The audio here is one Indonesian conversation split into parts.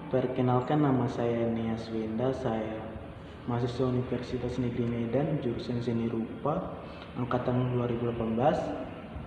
Perkenalkan, nama saya Nias Wenda. Saya mahasiswa Universitas Negeri Medan, jurusan Seni Rupa, angkatan 2018.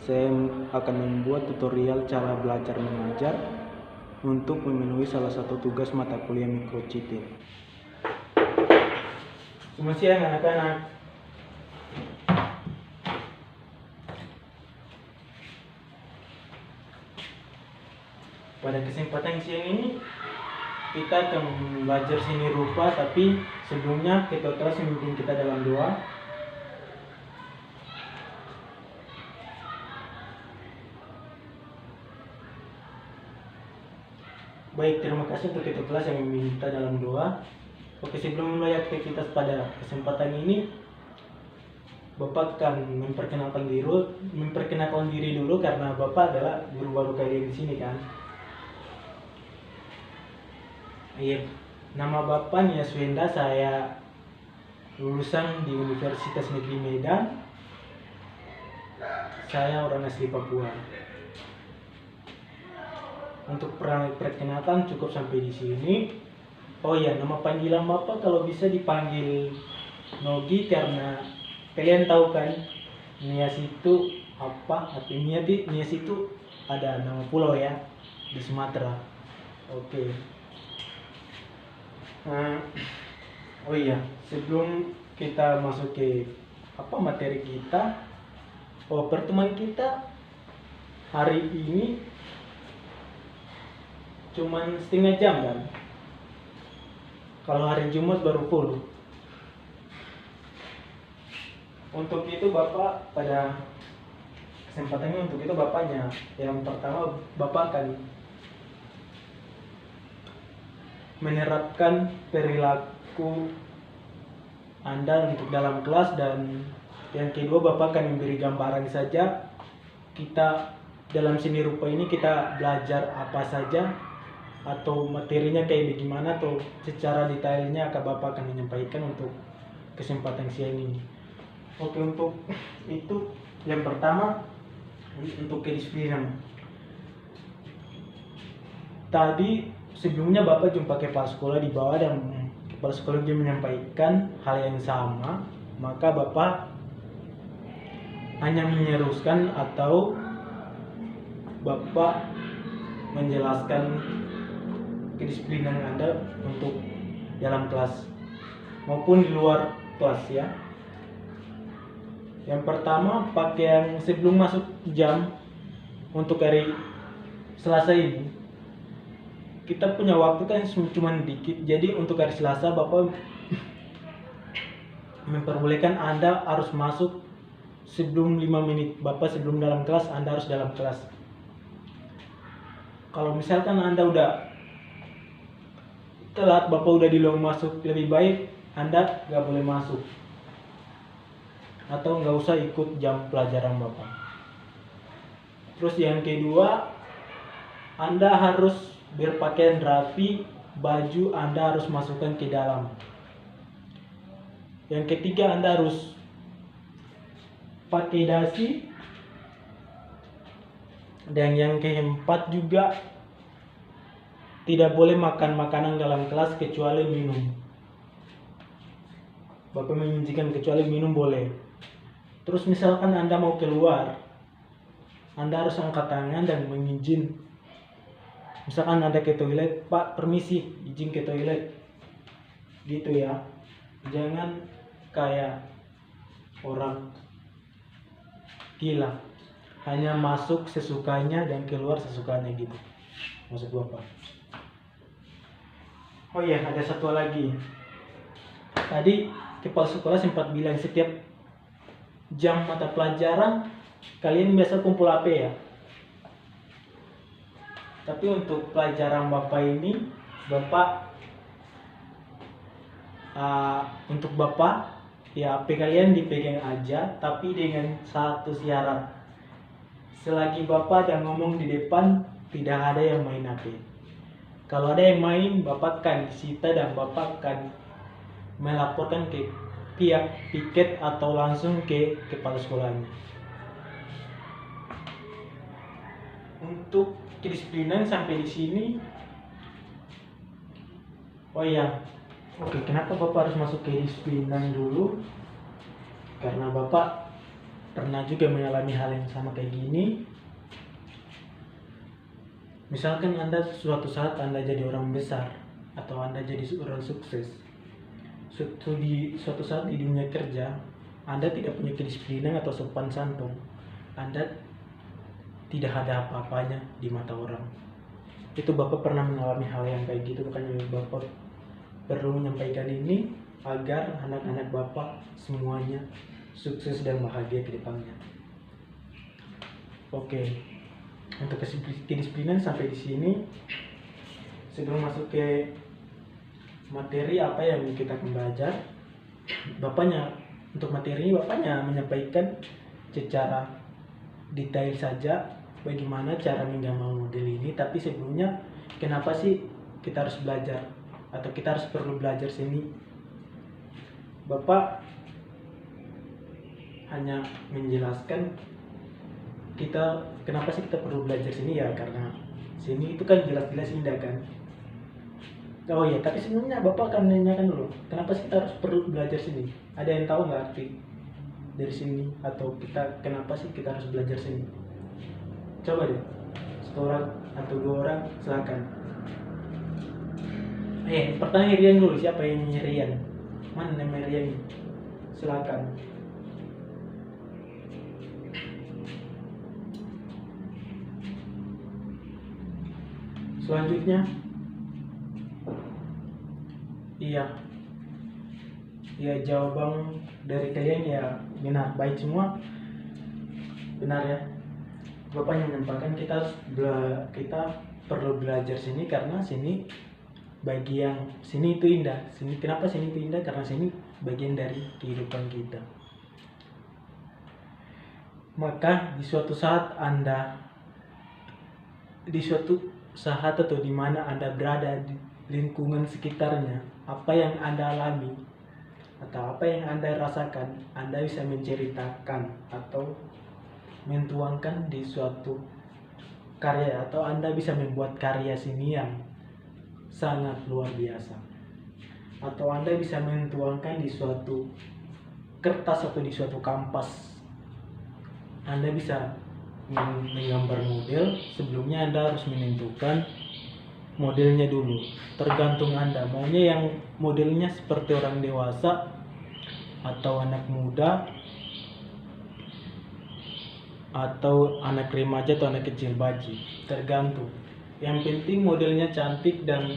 Saya akan membuat tutorial cara belajar mengajar untuk memenuhi salah satu tugas mata kuliah Microchitil. Selamat siang anak-anak. Pada kesempatan siang ini kita akan belajar seni rupa, tapi sebelumnya kita terus memimpin kita dalam doa. Baik, terima kasih untuk itu kelas yang meminta dalam doa. Oke, sebelum memulai aktivitas pada kesempatan ini, Bapak akan memperkenalkan diri dulu karena Bapak adalah guru baru kalian di sini kan. Iya, nama Bapak Nias Wenda, saya lulusan di Universitas Negeri Medan. Saya orang asli Papua. Untuk perkenalkan cukup sampai di sini. Oh ya, nama panggilan Bapak kalau bisa dipanggil Nogi karena kalian tahu kan Nias itu apa? Artinya Nias itu ada nama pulau ya di Sumatera. Oke. Oh iya, sebelum kita masuk ke materi kita, pertemuan kita hari ini cuman setengah jam kan? Kalau hari Jumat baru full. Untuk itu Bapak pada kesempatannya untuk itu Bapaknya yang pertama Bapak akan menerapkan perilaku Anda untuk dalam kelas, dan yang kedua Bapak akan memberi gambaran saja kita dalam seni rupa ini kita belajar apa saja atau materinya kayak bagaimana, atau secara detailnya Bapak akan menyampaikan untuk kesempatan siang ini. Oke, untuk itu yang pertama untuk kedisiplinan. Tadi sebelumnya Bapak jumpa kepala sekolah di bawah dan kepala sekolah dia menyampaikan hal yang sama, maka Bapak hanya meneruskan atau Bapak menjelaskan kedisiplinan Anda untuk dalam kelas maupun di luar kelas ya. Yang pertama, pakaian sebelum masuk jam untuk hari Selasa ini. Kita punya waktu kan cuma dikit, jadi untuk hari Selasa Bapak memperbolehkan Anda harus masuk sebelum 5 menit. Bapak sebelum dalam kelas, Anda harus dalam kelas. Kalau misalkan Anda udah telat, Bapak udah di luar masuk, lebih baik Anda gak boleh masuk atau gak usah ikut jam pelajaran Bapak. Terus yang kedua, Anda harus berpakaian rapi, baju Anda harus masukkan ke dalam. Yang ketiga, Anda harus pakai dasi. Dan yang keempat juga, tidak boleh makan makanan dalam kelas kecuali minum. Bapak mengizinkan kecuali minum boleh. Terus misalkan Anda mau keluar, Anda harus angkat tangan dan mengizin. Misalkan Anda ke toilet, Pak permisi, izin ke toilet, gitu ya. Jangan kayak orang gila, hanya masuk sesukanya dan keluar sesukanya gitu, maksud Bapak. Oh iya, ada satu lagi. Tadi kepala sekolah sempat bilang setiap jam mata pelajaran kalian biasa kumpul HP ya. Tapi untuk pelajaran Bapak ini, untuk Bapak ya HP kalian dipegang aja, tapi dengan satu syarat. Selagi Bapak ada ngomong di depan, tidak ada yang main HP. Kalau ada yang main, Bapak akan disita dan Bapak akan melaporkan ke pihak piket atau langsung ke kepala sekolahnya. Untuk kedisiplinan sampai di sini Oh iya, oke, kenapa Bapak harus masuk kedisiplinan dulu? Karena Bapak pernah juga mengalami hal yang sama kayak gini. Misalkan Anda suatu saat Anda jadi orang besar atau Anda jadi orang sukses. Suatu saat di dunia kerja, Anda tidak punya kedisiplinan atau sopan santun. Anda tidak ada apa-apanya di mata orang. Itu Bapak pernah mengalami hal yang kayak gitu, makanya Bapak perlu menyampaikan ini agar anak-anak Bapak semuanya sukses dan bahagia ke depannya. Oke, untuk kedisiplinan sampai di sini. Sebelum masuk ke materi apa yang kita akan belajar, untuk materi ini Bapaknya menyampaikan secara detail saja bagaimana cara menggambar model ini. Tapi sebelumnya, kenapa sih kita harus belajar atau kita harus perlu belajar sini? Bapak hanya menjelaskan kenapa sih kita perlu belajar sini, ya karena sini itu kan jelas-jelas indah kan. Oh iya, tapi sebelumnya Bapak akan menanyakan dulu, kenapa sih kita harus perlu belajar sini? Ada yang tahu nggak arti dari sini, atau kenapa sih kita harus belajar sini? Coba deh, satu orang atau dua orang, silakan. Pertanyaan Rian dulu, siapa yang Rian? Mana nama Rian? Silakan. Selanjutnya, iya, jawaban dari kalian ya benar, baik semua, benar ya. Bapak menyampaikan kita perlu belajar sini karena sini sini itu indah. Kenapa sini itu indah? Karena sini bagian dari kehidupan kita. Maka di suatu saat atau di mana Anda berada di lingkungan sekitarnya, apa yang Anda alami atau apa yang Anda rasakan, Anda bisa menceritakan atau mentuangkan di suatu karya, atau Anda bisa membuat karya seni yang sangat luar biasa, atau Anda bisa mentuangkan di suatu kertas atau di suatu kanvas. Anda bisa menggambar model. Sebelumnya Anda harus menentukan modelnya dulu. Tergantung Anda maunya yang modelnya seperti orang dewasa atau anak muda atau anak remaja atau anak kecil baji, tergantung. Yang penting modelnya cantik dan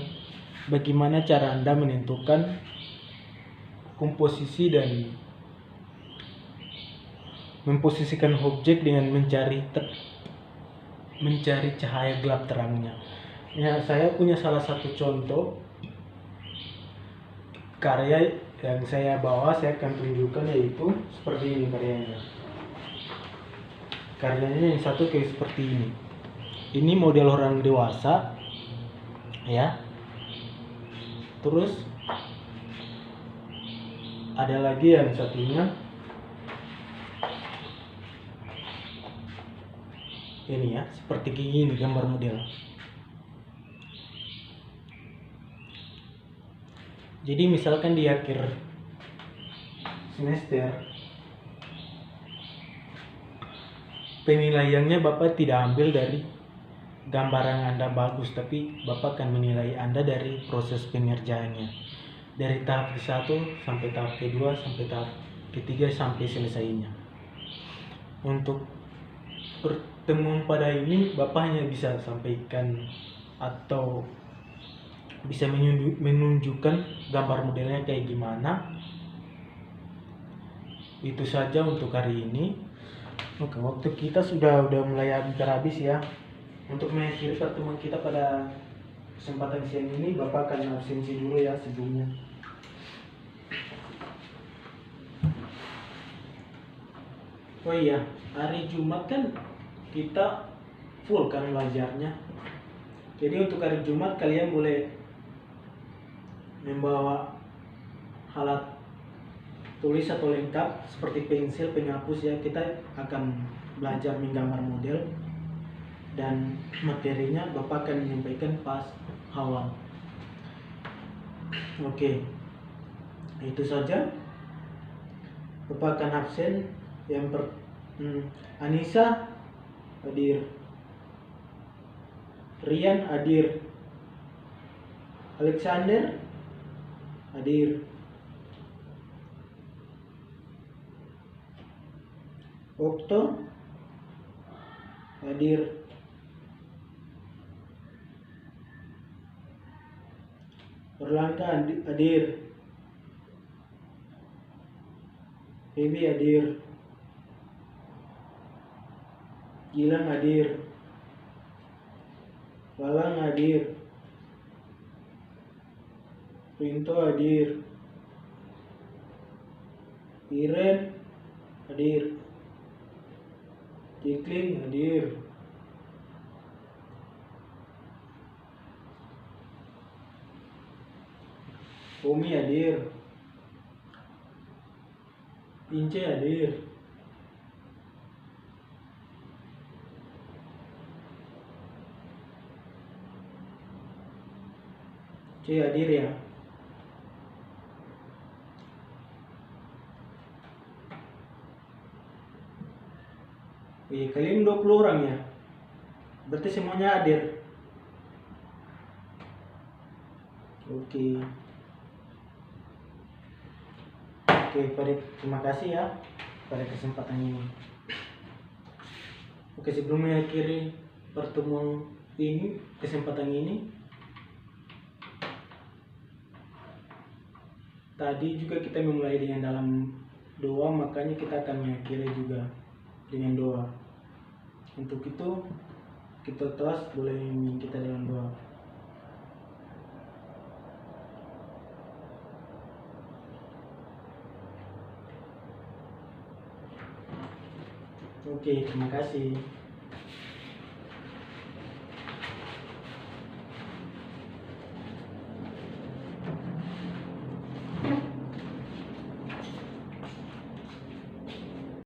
bagaimana cara Anda menentukan komposisi dan memposisikan objek dengan mencari cahaya gelap terangnya. Ya, saya punya salah satu contoh karya yang saya bawa, saya akan tunjukkan, yaitu seperti ini karyanya. Karyanya yang satu kayak seperti ini. Ini model orang dewasa, ya. Terus ada lagi yang satunya. Ini ya, seperti gini gambar model. Jadi misalkan di akhir semester penilaiannya Bapak tidak ambil dari gambaran Anda bagus, tapi Bapak akan menilai Anda dari proses pengerjaannya, dari tahap ke-1 sampai tahap ke-2 sampai tahap ke-3 sampai selesainya. Untuk pertemuan pada ini Bapak hanya bisa sampaikan atau bisa menunjukkan gambar modelnya kayak gimana. Itu saja untuk hari ini. Oke, waktu kita sudah mulai habis ya. Untuk mengakhiri pertemuan kita pada kesempatan siang ini, Bapak akan absensi dulu ya sebelumnya. Oh iya, hari Jumat kan kita full kan belajarnya. Jadi untuk hari Jumat kalian boleh membawa alat tulis atau lengkap seperti pensil, penghapus ya. Kita akan belajar menggambar model dan materinya Bapak akan menyampaikan pas awal. Oke, itu saja. Bapak akan absen. Anissa hadir, Rian hadir, Alexander hadir, Okto hadir, Erlangga hadir, Baby hadir, Gilang hadir, Walang hadir, Rinto hadir, Iren hadir, Jikling hadir, Umi hadir, Ince hadir, C hadir ya. Kalian 20 orang ya. Berarti semuanya hadir. Oke. Oke, terima kasih ya pada kesempatan ini. Oke, sebelum mengakhiri pertemuan ini, kesempatan ini, tadi juga kita memulai dengan dalam doa, makanya kita akan mengakhiri juga dengan doa. Untuk itu kita terus boleh memimpin kita dengan doa. Oke, terima kasih.